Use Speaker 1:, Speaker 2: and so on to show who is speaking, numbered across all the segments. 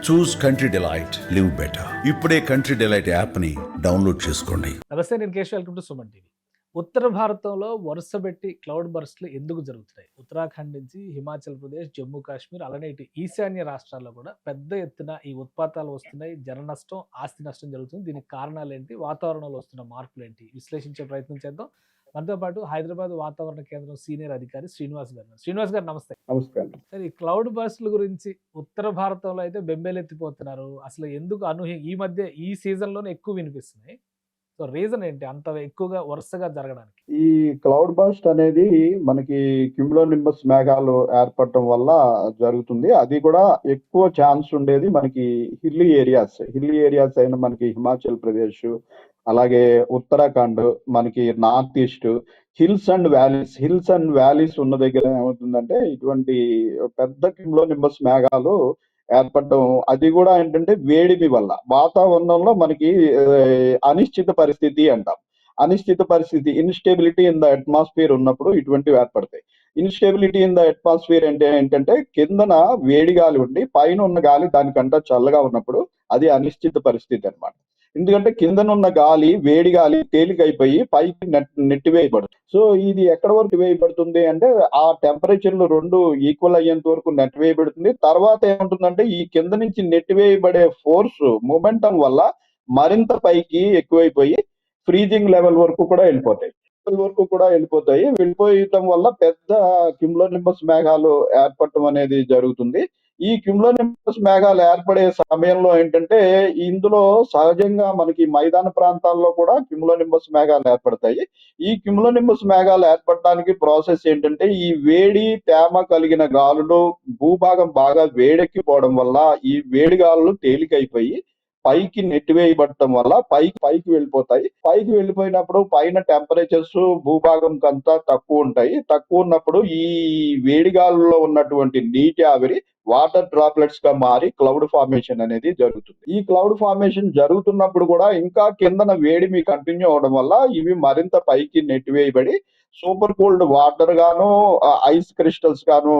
Speaker 1: చూస్ country delight, live better. ఇప్పుడే country delight app ని download చేసుకోండి.
Speaker 2: నమస్తే, నేను Keshav. Welcome to Suman TV. ఉత్తర భారతంలో వరుసబెట్టి క్లౌడ్ బర్స్ట్లు ఎందుకు జరుగుతున్నాయి? ఉత్తరాఖండ్ నుంచి హిమాచల్ ప్రదేశ్, జమ్మూ కాశ్మీర్, అలానే ఇటు ఈశాన్య రాష్ట్రాల్లో కూడా పెద్ద ఎత్తున ఈ ఉత్పాతాలు వస్తున్నాయి. జన నష్టం, ఆస్తి నష్టం జరుగుతుంది. దీనికి కారణాలు ఏంటి? వాతావరణంలో వస్తున్న మార్పులు ఏంటి? విశ్లేషించే ప్రయత్నం చేద్దాం. మనతో పాటు హైదరాబాద్ వాతావరణ కేంద్రం సీనియర్ అధికారి శ్రీనివాస్ గారు. శ్రీనివాస్ గారు, నమస్తే.
Speaker 3: నమస్కారం.
Speaker 2: సరే, ఈ క్లౌడ్ బర్స్ట్ల గురించి ఉత్తర భారతంలో అయితే బెంబేలెత్తిపోతున్నారు. అసలు ఎందుకు ఈ మధ్య ఈ సీజన్ లోనే ఎక్కువ వినిపిస్తున్నాయి? సో రీజన్ ఏంటి అంత ఎక్కువగా వరుసగా జరగడానికి?
Speaker 3: ఈ క్లౌడ్ బర్స్ట్ అనేది మనకి క్యూములోనింబస్ మేఘాలు ఏర్పడటం వల్ల జరుగుతుంది. అది కూడా ఎక్కువ ఛాన్స్ ఉండేది మనకి హిల్లీ ఏరియాస్ అయిన మనకి హిమాచల్ ప్రదేశ్, అలాగే ఉత్తరాఖండ్, మనకి north east, hills and valleys ఉన్న దగ్గర ఏమవుతుందంటే ఇటువంటి పెద్ద క్యూములోనింబస్ మేఘాలు ఏర్పడటం, అది కూడా ఏంటంటే వేడిమి వల్ల వాతావరణంలో మనకి అనిశ్చిత పరిస్థితి అంటాం. అనిశ్చిత పరిస్థితి, ఇన్స్టెబిలిటీ ఇన్ ద అట్మాస్ఫియర్ ఉన్నప్పుడు ఇటువంటివి ఏర్పడతాయి. ఇన్స్టెబిలిటీ ఇన్ ద అట్మాస్ఫియర్ అంటే ఏంటంటే కిందన వేడి గాలి ఉండి పైన ఉన్న గాలి దానికంటే చల్లగా ఉన్నప్పుడు అది అనిశ్చిత పరిస్థితి అన్నమాట. ఎందుకంటే కిందనున్న గాలి, వేడి గాలి తేలికైపోయి పైకి నెట్టివేయబడుతుంది. సో ఇది ఎక్కడ వరకు వేయబడుతుంది అంటే ఆ టెంపరేచర్లు రెండు ఈక్వల్ అయ్యేంత వరకు నెట్టివేయబడుతుంది. తర్వాత ఏముంటుందంటే ఈ కింద నుంచి నెట్టివేయబడే ఫోర్స్ మొమెంటం వల్ల మరింత పైకి ఎక్కువైపోయి ఫ్రీజింగ్ లెవెల్ వరకు కూడా వెళ్ళిపోతాయి. వెళ్ళిపోయటం వల్ల పెద్ద క్యూములోనింబస్ మేఘాలు ఏర్పడటం అనేది జరుగుతుంది. ఈ క్యూములోనింబస్ మేఘాలు ఏర్పడే సమయంలో ఏంటంటే ఇందులో సహజంగా మనకి మైదాన ప్రాంతాల్లో కూడా క్యూములోనింబస్ మేఘాలు ఏర్పడతాయి. ఈ క్యూములోనింబస్ మేఘాలు ఏర్పడటానికి ప్రాసెస్ ఏంటంటే ఈ వేడి తేమ కలిగిన గాలులు భూభాగం బాగా వేడెక్కిపోవడం వల్ల ఈ వేడి గాలులు తేలికైపోయి పైకి నెట్టివేయబడటం వల్ల పైకి వెళ్ళిపోతాయి. పైకి వెళ్ళిపోయినప్పుడు పైన టెంపరేచర్స్ భూభాగం కంతా తక్కువ ఉంటాయి. తక్కువ ఉన్నప్పుడు ఈ వేడిగాలులో ఉన్నటువంటి నీటి ఆవిరి వాటర్ డ్రాప్లెట్స్ గా మారి క్లౌడ్ ఫార్మేషన్ అనేది జరుగుతుంది. ఈ క్లౌడ్ ఫార్మేషన్ జరుగుతున్నప్పుడు కూడా ఇంకా కిందన వేడిమి కంటిన్యూ అవడం వల్ల ఇవి మరింత పైకి నెట్టివేయబడి సూపర్ కూల్డ్ వాటర్ గాను, ఐస్ క్రిస్టల్స్ గాను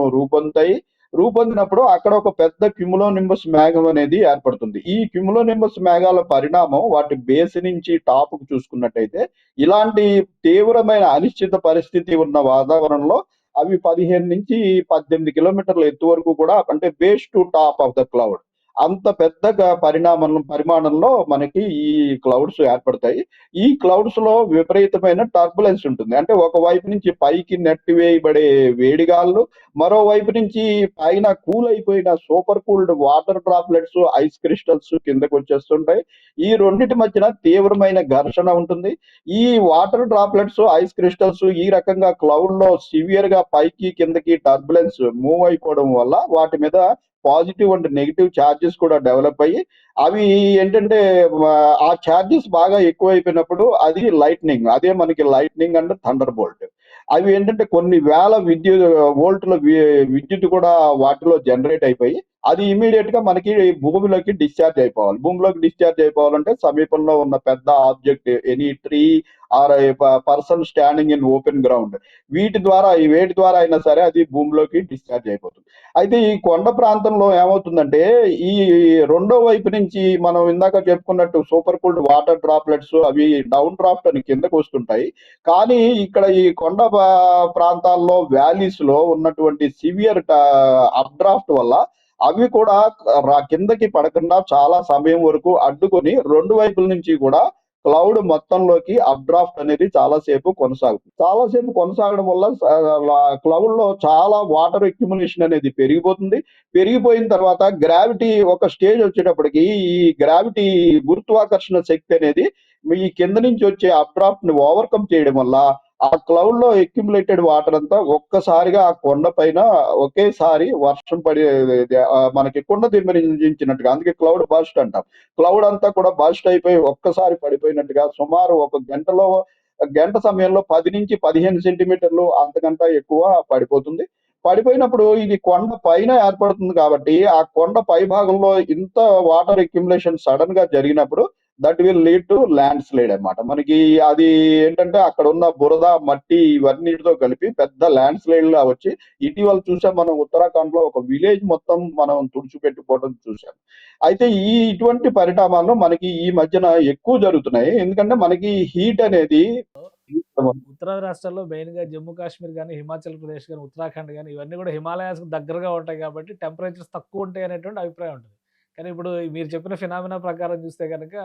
Speaker 3: రూపొందినప్పుడు అక్కడ ఒక పెద్ద క్యూములోనింబస్ మేఘం అనేది ఏర్పడుతుంది. ఈ క్యూములోనింబస్ మేఘాల పరిణామం వాటి బేస్ నుంచి టాప్ కు చూసుకున్నట్టయితే ఇలాంటి తీవ్రమైన అనిశ్చిత పరిస్థితి ఉన్న వాతావరణంలో అవి 15 నుంచి 18 కిలోమీటర్ల ఎత్తు వరకు కూడా, అంటే base to top of the cloud, అంత పెద్ద పరిమాణంలో మనకి ఈ క్లౌడ్స్ ఏర్పడతాయి. ఈ క్లౌడ్స్ లో విపరీతమైన టర్బులెన్స్ ఉంటుంది. అంటే ఒకవైపు నుంచి పైకి నెట్టివేయబడే వేడిగాళ్ళు, మరోవైపు నుంచి పైన కూల్ అయిపోయిన super cooled water droplets, ice crystals కిందకు వచ్చేస్తుంటాయి. ఈ రెండింటి మధ్యన తీవ్రమైన ఘర్షణ ఉంటుంది. ఈ వాటర్ డ్రాప్లెట్స్, ఐస్ క్రిస్టల్స్ ఈ రకంగా క్లౌడ్ లో సివియర్ గా పైకి కిందకి టర్బులెన్స్ మూవ్ అయిపోవడం వల్ల వాటి మీద పాజిటివ్ అండ్ నెగిటివ్ ఛార్జెస్ కూడా డెవలప్ అయ్యి అవి ఏంటంటే ఆ ఛార్జెస్ బాగా ఎక్కువైపోయినప్పుడు అది అదే మనకి లైట్నింగ్ అండ్ థండర్ బోల్ట్. అవి ఏంటంటే కొన్ని వేల వోల్టుల విద్యుత్ కూడా వాటిలో జనరేట్ అయిపోయి అది ఇమీడియట్ గా మనకి భూమిలోకి డిశ్చార్జ్ అయిపోవాలంటే సమీపంలో ఉన్న పెద్ద object, any tree or person standing in open ground, వేటి ద్వారా అయినా సరే అది భూమిలోకి డిశ్చార్జ్ అయిపోతుంది. అయితే ఈ కొండ ప్రాంతంలో ఏమవుతుందంటే ఈ రెండో వైపు నుంచి మనం ఇందాక చెప్పుకున్నట్టు సూపర్ కూల్డ్ వాటర్ డ్రాప్లెట్స్ అవి డౌన్ డ్రాఫ్ట్ అని కిందకు వస్తుంటాయి. కానీ ఇక్కడ ఈ కొండ ప్రాంతాల్లో వ్యాలీస్ లో ఉన్నటువంటి సివియర్ అప్ డ్రాఫ్ట్ వల్ల అవి కూడా కిందకి పడకుండా చాలా సమయం వరకు అడ్డుకొని రెండు వైపుల నుంచి కూడా క్లౌడ్ మొత్తంలోకి అప్ డ్రాఫ్ట్ అనేది చాలాసేపు కొనసాగడం వల్ల క్లౌడ్ లో చాలా వాటర్ అక్యుములేషన్ అనేది పెరిగిపోయిన తర్వాత గ్రావిటీ ఒక స్టేజ్ వచ్చేటప్పటికి ఈ గ్రావిటీ గురుత్వాకర్షణ శక్తి అనేది ఈ కింద నుంచి వచ్చే అప్ డ్రాఫ్ట్ ని ఓవర్కమ్ చేయడం వల్ల ఆ క్లౌడ్ లో అక్యుములేటెడ్ వాటర్ అంతా ఒక్కసారిగా ఆ కొండ పైన ఒకేసారి వర్షం పడి మనకి కొండ దిమ్మరించినట్టుగా, అందుకే క్లౌడ్ బర్స్ట్ అంటాం. క్లౌడ్ అంతా కూడా బర్స్ట్ అయిపోయి ఒక్కసారి పడిపోయినట్టుగా సుమారు ఒక గంట సమయంలో 10 నుంచి 15 సెంటీమీటర్లు అంతకంటే ఎక్కువ పడిపోయినప్పుడు ఇది కొండ పైన ఏర్పడుతుంది కాబట్టి ఆ కొండ పై భాగంలో ఇంత వాటర్ అక్యుములేషన్ సడన్ గా జరిగినప్పుడు that will lead to land slide అన్నమాట. మనకి అది ఏంటంటే అక్కడ ఉన్న బురద, మట్టి ఇవన్నిటితో కలిపి పెద్ద ల్యాండ్ స్లైడ్ లా వచ్చి ఇటీవల చూసాం మనం ఉత్తరాఖండ్ లో ఒక విలేజ్ మొత్తం మనం తుడిచిపెట్టిపోవడం చూసాం. అయితే ఇటువంటి పరిణామాలు మనకి ఈ మధ్యన ఎక్కువ జరుగుతున్నాయి. ఎందుకంటే మనకి హీట్ అనేది
Speaker 2: ఉత్తరాది రాష్ట్రాల్లో మెయిన్‌గా జమ్మూ కాశ్మీర్ గాని, హిమాచల్ ప్రదేశ్ గాని, ఉత్తరాఖండ్ గాని ఇవన్నీ కూడా హిమాలయాస్‌కి దగ్గరగా ఉంటాయి కాబట్టి టెంపరేచర్స్ తక్కువ ఉంటాయి అనేటువంటి అభిప్రాయం ఉంటుంది. కానీ ఇప్పుడు మీరు చెప్పిన ఫినామినా ప్రకారం చూస్తే గనక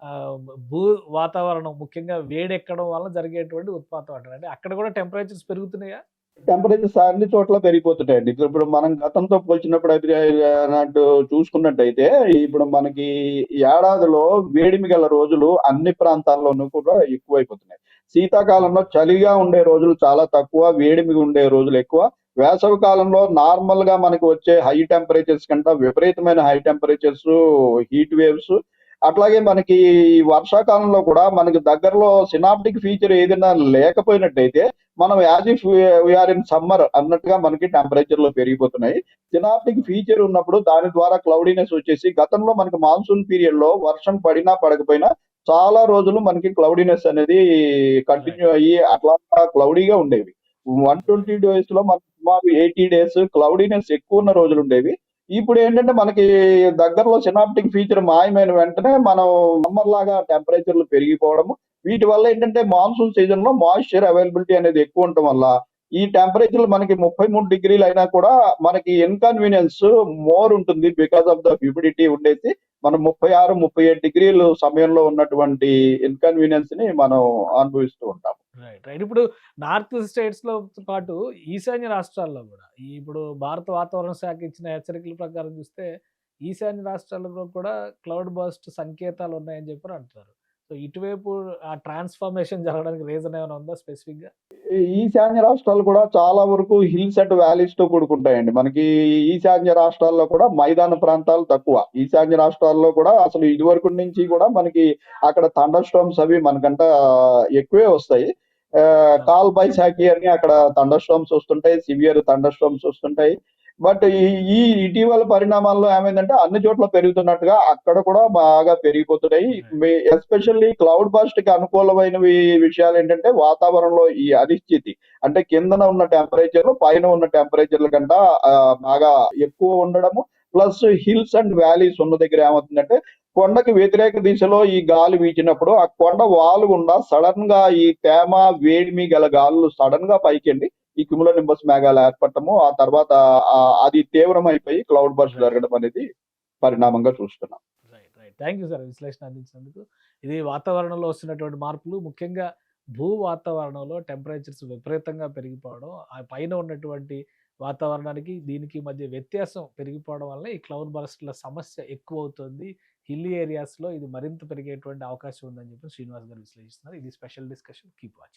Speaker 2: ఆహ్, భూ వాతావరణం ముఖ్యంగా వేడెక్కడం వల్ల జరిగేటువంటి ఉత్పాతం అంటారు. అంటే అక్కడ కూడా టెంపరేచర్స్ పెరుగుతున్నాయా?
Speaker 3: టెంపరేచర్స్ అన్ని చోట్ల పెరిగిపోతుంటాయండి. ఇప్పుడు మనం గతంతో పోల్చినప్పుడు అన్నట్టు చూసుకున్నట్టయితే, ఇప్పుడు మనకి ఏడాదిలో వేడిమి గల రోజులు అన్ని ప్రాంతాల్లోనూ కూడా ఎక్కువైపోతున్నాయి. శీతాకాలంలో చలిగా ఉండే రోజులు చాలా తక్కువ, వేడిమి ఉండే రోజులు ఎక్కువ. వేసవి కాలంలో నార్మల్‌గా మనకు వచ్చే హై టెంపరేచర్స్ కంటే విపరీతమైన హై టెంపరేచర్స్, హీట్ వేవ్స్ అట్లాగే మనకి వర్షాకాలంలో కూడా మనకి దగ్గరలో సినాప్టిక్ ఫీచర్ ఏదైనా లేకపోయినట్టయితే మనం as if we are in summer అన్నట్టుగా మనకి టెంపరేచర్‌లు పెరిగిపోతున్నాయి. సినాప్టిక్ ఫీచర్ ఉన్నప్పుడు దాని ద్వారా క్లౌడీనెస్ వచ్చేసి గతంలో మనకి మాన్సూన్ పీరియడ్‌లో వర్షం పడినా, పడకపోయినా చాలా రోజులు మనకి క్లౌడీనెస్ అనేది
Speaker 2: రైట్.
Speaker 3: కంటిన్యూ అయ్యి అట్లా క్లౌడీగా ఉండేవి. 120 డేస్‌లో మనకు సుమారు 80 డేస్ క్లౌడీనెస్ ఎక్కువున్న రోజులుండేవి. ఇప్పుడేంటంటే మనకి దగ్గరలో సినాప్టిక్ ఫీచర్ మాయమైన వెంటనే మనం సమ్మర్‌లాగా టెంపరేచర్‌లు పెరిగిపోవడము. వీటి వల్ల ఏంటంటే మాన్సూన్ సీజన్‌లో మాయిశ్చర్ అవైలబిలిటీ అనేది ఎక్కువ ఉండటం వల్ల ఈ టెంపరేచర్‌లు మనకి 33 డిగ్రీలు అయినా కూడా మనకి ఇన్‌కన్వీనియన్స్ మోర్ ఉంటుంది. బికాజ్ ఆఫ్ ద హ్యూమిడిటీ ఉండేసి మనం 36, 37 డిగ్రీలు సమయంలో ఉన్నటువంటి ఇన్‌కన్వీనియన్స్‌ని మనం అనుభవిస్తూ ఉంటాం.
Speaker 2: రైట్. రైట్. ఇప్పుడు నార్త్ స్టేట్స్‌లో పాటు ఈశాన్య రాష్ట్రాల్లో గూడా ఇప్పుడు భారత వాతావరణ శాఖ ఇచ్చిన హెచ్చరికల ప్రకారం చూస్తే ఈశాన్య రాష్ట్రాల్లో కూడా క్లౌడ్ బర్స్ట్ సంకేతాలు ఉన్నాయని చెప్పని అంటున్నారు. సో ఇటువైపు ఆ ట్రాన్స్‌ఫర్మేషన్ జరగడానికి రీజన్ ఏమైనా ఉందా స్పెసిఫిక్‌గా?
Speaker 3: ఈ ఈశాన్య రాష్ట్రాలు కూడా చాలా వరకు హిల్స్ అండ్ వ్యాలీస్‌తో కూడుకుంటాయండి. మనకి ఈశాన్య రాష్ట్రాల్లో కూడా మైదాన ప్రాంతాలు తక్కువ. ఈశాన్య రాష్ట్రాల్లో కూడా అసలు ఇదివరకు నుంచి కూడా మనకి అక్కడ థండర్ స్టార్మ్స్ అవి మనకంట ఎక్కువే వస్తాయి. కాల్ బైసాకి అని అక్కడ థండర్ స్టార్మ్స్ వస్తుంటాయి. సివియర్ థండర్ స్టార్మ్స్ వస్తుంటాయి. బట్ ఈ ఈ ఇటీవల పరిణామాల్లో ఏమైందంటే అన్ని చోట్ల పెరుగుతున్నట్టుగా అక్కడ కూడా బాగా పెరిగిపోతున్నాయి. ఎస్పెషల్లీ క్లౌడ్ బర్స్ట్‌కి అనుకూలమైనవి విషయాలేంటంటే వాతావరణంలో ఈ అనిశ్చితి. అంటే కిందన ఉన్న టెంపరేచర్‌లు పైన ఉన్న టెంపరేచర్‌ల కంట బాగా ఎక్కువ ఉండడము. ప్లస్ హిల్స్ అండ్ వ్యాలీస్ ఉన్న దగ్గర ఏమవుతుందంటే కొండకి వ్యతిరేక దిశలో ఈ గాలి వీచినప్పుడు ఆ కొండ వాలు గుండా సడెన్‌గా ఈ తేమ, వేడిమి గల గాలులు సడెన్‌గా పైకెళ్ళి ఈ క్యుములో నింబస్ మేఘాలు ఏర్పడటము, ఆ తర్వాత అది తీవ్రమైపోయి క్లౌడ్ బర్స్ట్
Speaker 2: రైట్.
Speaker 3: జరగడం అనేది పరిణామంగా చూస్తున్నాం.
Speaker 2: Right. Right. Thank you sir విశ్లేషణ అందించినందుకు. ఇది వాతావరణంలో వస్తున్నటువంటి మార్పులు ముఖ్యంగా భూ వాతావరణంలో టెంపరేచర్స్ విపరీతంగా పెరిగిపోవడం, ఆ పైన ఉన్నటువంటి వాతావరణానికి దీనికి మధ్య వ్యత్యాసం పెరిగిపోవడం వల్ల ఈ క్లౌడ్ బర్స్ట్‌ల సమస్య ఎక్కువవుతుంది. హిల్లీ ఏరియాస్‌లో ఇది మరింత పెరిగేటువంటి అవకాశం ఉందని చెప్పి శ్రీనివాస్ గారు విశ్లేషిస్తున్నారు. ఇది స్పెషల్ డిస్కషన్. Keep watching.